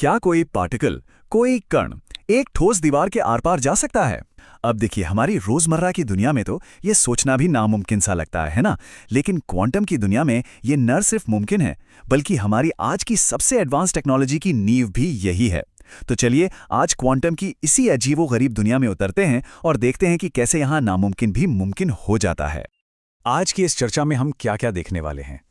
क्या कोई पार्टिकल, कोई कण एक ठोस दीवार के आर पार जा सकता है? अब देखिए, हमारी रोजमर्रा की दुनिया में तो ये सोचना भी नामुमकिन सा लगता है ना? लेकिन क्वांटम की दुनिया में ये न सिर्फ मुमकिन है, बल्कि हमारी आज की सबसे एडवांस टेक्नोलॉजी की नींव भी यही है। तो चलिए आज क्वांटम की इसी अजीबो-गरीब दुनिया में उतरते हैं और देखते हैं कि कैसे यहाँ नामुमकिन भी मुमकिन हो जाता है। आज की इस चर्चा में हम क्या-क्या देखने वाले हैं।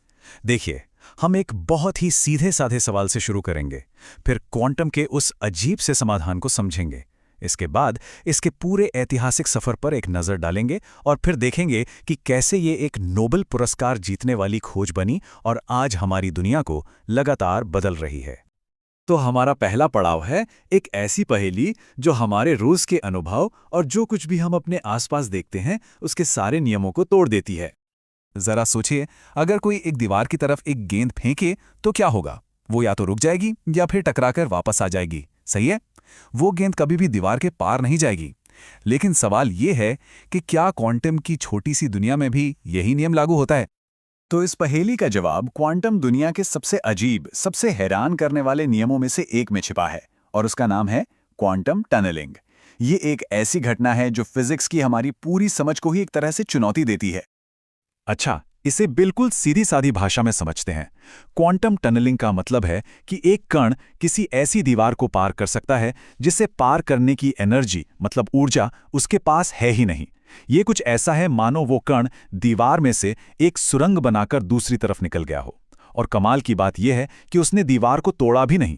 देखिए, हम एक बहुत ही सीधे-साधे सवाल से शुरू करेंगे, फिर क्वांटम के उस अजीब से समाधान को समझेंगे। इसके बाद इसके पूरे ऐतिहासिक सफर पर एक नज़र डालेंगे और फिर देखेंगे कि कैसे ये एक नोबेल पुरस्कार जीतने वाली खोज बनी और आज हमारी दुनिया को लगातार बदल रही है। तो हमारा पहला पड़ाव है एक ऐसी पहेली जो हमारे रोज के अनुभव और जो कुछ भी हम अपने आसपास देखते हैं उसके सारे नियमों को तोड़ देती है। जरा सोचिए, अगर कोई एक दीवार की तरफ एक गेंद फेंके तो क्या होगा? वो या तो रुक जाएगी या फिर टकराकर वापस आ जाएगी। सही है, वो गेंद कभी भी दीवार के पार नहीं जाएगी। लेकिन सवाल ये है कि क्या क्वांटम की छोटी सी दुनिया में भी यही नियम लागू होता है? तो इस पहेली का जवाब क्वांटम दुनिया के सबसे अजीब, सबसे हैरान करने वाले नियमों में से एक में छिपा है और उसका नाम है क्वांटम टनलिंग। ये एक ऐसी घटना है जो फिजिक्स की हमारी पूरी समझ को ही एक तरह से चुनौती देती है। अच्छा, इसे बिल्कुल सीधी सादी भाषा में समझते हैं। क्वांटम टनलिंग का मतलब है कि एक कण किसी ऐसी दीवार को पार कर सकता है जिसे पार करने की एनर्जी, मतलब ऊर्जा, उसके पास है ही नहीं। ये कुछ ऐसा है मानो वो कण दीवार में से एक सुरंग बनाकर दूसरी तरफ निकल गया हो। और कमाल की बात यह है कि उसने दीवार को तोड़ा भी नहीं।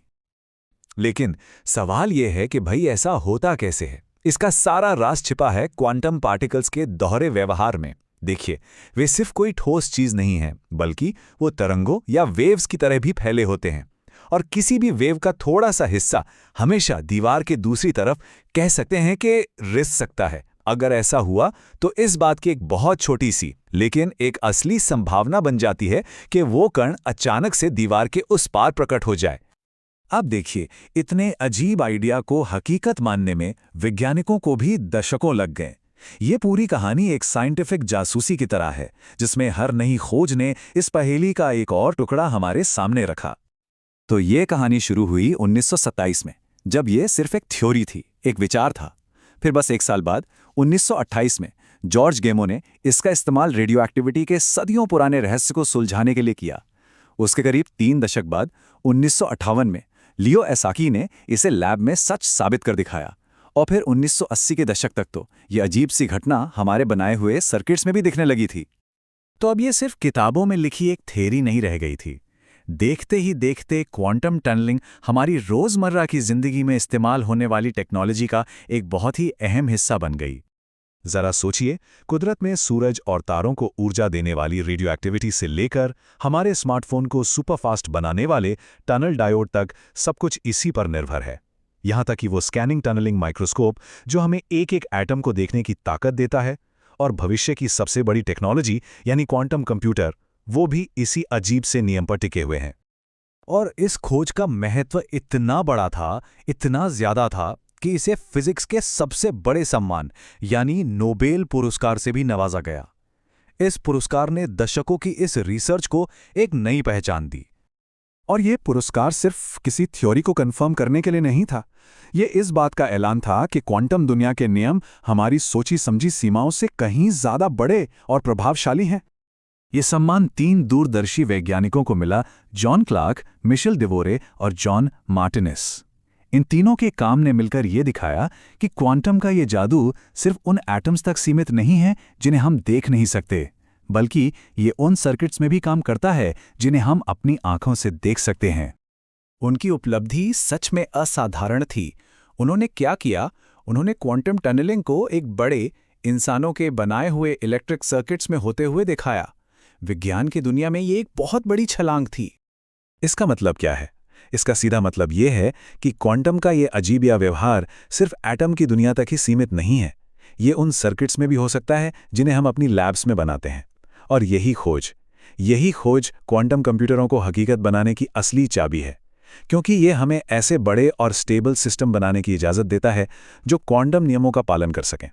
लेकिन सवाल यह है कि भाई ऐसा होता कैसे है? इसका सारा राज छिपा है क्वांटम पार्टिकल्स के दोहरे व्यवहार में। देखिए, वे सिर्फ कोई ठोस चीज नहीं है, बल्कि वो तरंगों या वेव्स की तरह भी फैले होते हैं। और किसी भी वेव का थोड़ा सा हिस्सा हमेशा दीवार के दूसरी तरफ, कह सकते हैं कि, रिस सकता है। अगर ऐसा हुआ तो इस बात की एक बहुत छोटी सी लेकिन एक असली संभावना बन जाती है कि वो कण अचानक से दीवार के उस पार प्रकट हो जाए। अब देखिए, इतने अजीब आइडिया को हकीकत मानने में वैज्ञानिकों को भी दशकों लग गए। ये पूरी कहानी एक साइंटिफिक जासूसी की तरह है, जिसमें हर नई खोज ने इस पहेली का एक और टुकड़ा हमारे सामने रखा। तो ये कहानी शुरू हुई 1927 में, जब ये सिर्फ एक थ्योरी थी, एक विचार था। फिर बस एक साल बाद 1928 में जॉर्ज गेमो ने इसका इस्तेमाल रेडियो एक्टिविटी के सदियों पुराने रहस्य को सुलझाने के लिए किया। उसके करीब 3 दशक बाद 1958 में लियो एसाकी ने इसे लैब में सच साबित कर दिखाया। और फिर 1980 के दशक तक तो ये अजीब सी घटना हमारे बनाए हुए सर्किट्स में भी दिखने लगी थी। तो अब ये सिर्फ किताबों में लिखी एक थ्योरी नहीं रह गई थी। देखते ही देखते क्वांटम टनलिंग हमारी रोजमर्रा की जिंदगी में इस्तेमाल होने वाली टेक्नोलॉजी का एक बहुत ही अहम हिस्सा बन गई। जरा सोचिए, कुदरत में सूरज और तारों को ऊर्जा देने वाली रेडियो एक्टिविटी से लेकर हमारे स्मार्टफोन को सुपरफास्ट बनाने वाले टनल डायोड तक, सब कुछ इसी पर निर्भर है। यहां तक कि वो स्कैनिंग टनलिंग माइक्रोस्कोप जो हमें एक एक एटम को देखने की ताकत देता है, और भविष्य की सबसे बड़ी टेक्नोलॉजी यानी क्वांटम कंप्यूटर, वो भी इसी अजीब से नियम पर टिके हुए हैं। और इस खोज का महत्व इतना बड़ा था, इतना ज्यादा था कि इसे फिजिक्स के सबसे बड़े सम्मान यानी नोबेल पुरस्कार से भी नवाजा गया। इस पुरस्कार ने दशकों की इस रिसर्च को एक नई पहचान दी। और ये पुरस्कार सिर्फ किसी थ्योरी को कंफर्म करने के लिए नहीं था। ये इस बात का ऐलान था कि क्वांटम दुनिया के नियम हमारी सोची समझी सीमाओं से कहीं ज्यादा बड़े और प्रभावशाली हैं। ये सम्मान 3 दूरदर्शी वैज्ञानिकों को मिला, जॉन क्लार्क, मिशेल डेवोरे और जॉन मार्टिनेस। इन तीनों के काम ने मिलकर ये दिखाया कि क्वांटम का ये जादू सिर्फ उन एटम्स तक सीमित नहीं है जिन्हें हम देख नहीं सकते, बल्कि ये उन सर्किट्स में भी काम करता है जिन्हें हम अपनी आंखों से देख सकते हैं। उनकी उपलब्धि सच में असाधारण थी। उन्होंने क्या किया? उन्होंने क्वांटम टनलिंग को एक बड़े, इंसानों के बनाए हुए इलेक्ट्रिक सर्किट्स में होते हुए दिखाया। विज्ञान की दुनिया में ये एक बहुत बड़ी छलांग थी। इसका मतलब क्या है? इसका सीधा मतलब यह है कि क्वांटम का ये अजीबिया व्यवहार सिर्फ एटम की दुनिया तक ही सीमित नहीं है। ये उन सर्किट्स में भी हो सकता है जिन्हें हम अपनी लैब्स में बनाते हैं। और यही खोज क्वांटम कंप्यूटरों को हकीकत बनाने की असली चाबी है, क्योंकि ये हमें ऐसे बड़े और स्टेबल सिस्टम बनाने की इजाज़त देता है जो क्वांटम नियमों का पालन कर सकें।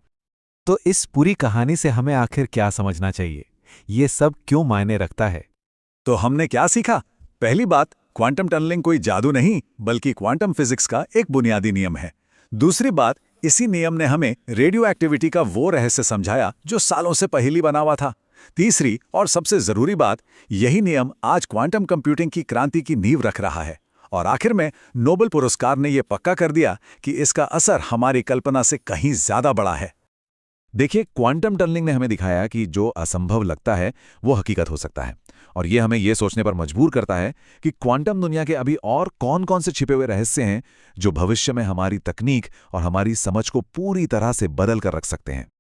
तो इस पूरी कहानी से हमें आखिर क्या समझना चाहिए? ये सब क्यों मायने रखता है? तो हमने क्या सीखा? पहली बात, क्वांटम टनलिंग कोई जादू नहीं, बल्कि क्वांटम फिजिक्स का एक बुनियादी नियम है। दूसरी बात, इसी नियम ने हमें रेडियो एक्टिविटी का वो रहस्य समझाया जो सालों से पहेली बना हुआ था। तीसरी और सबसे जरूरी बात, यही नियम आज क्वांटम कंप्यूटिंग की क्रांति की नींव रख रहा है। और आखिर में नोबेल पुरस्कार ने यह पक्का कर दिया कि इसका असर हमारी कल्पना से कहीं ज्यादा बड़ा है। देखिए, क्वांटम टनलिंग ने हमें दिखाया कि जो असंभव लगता है वो हकीकत हो सकता है, और ये हमें ये सोचने पर मजबूर करता है कि क्वांटम दुनिया के अभी और कौन-कौन से छिपे हुए रहस्य हैं जो भविष्य में हमारी तकनीक और हमारी समझ को पूरी तरह से बदल कर रख सकते हैं।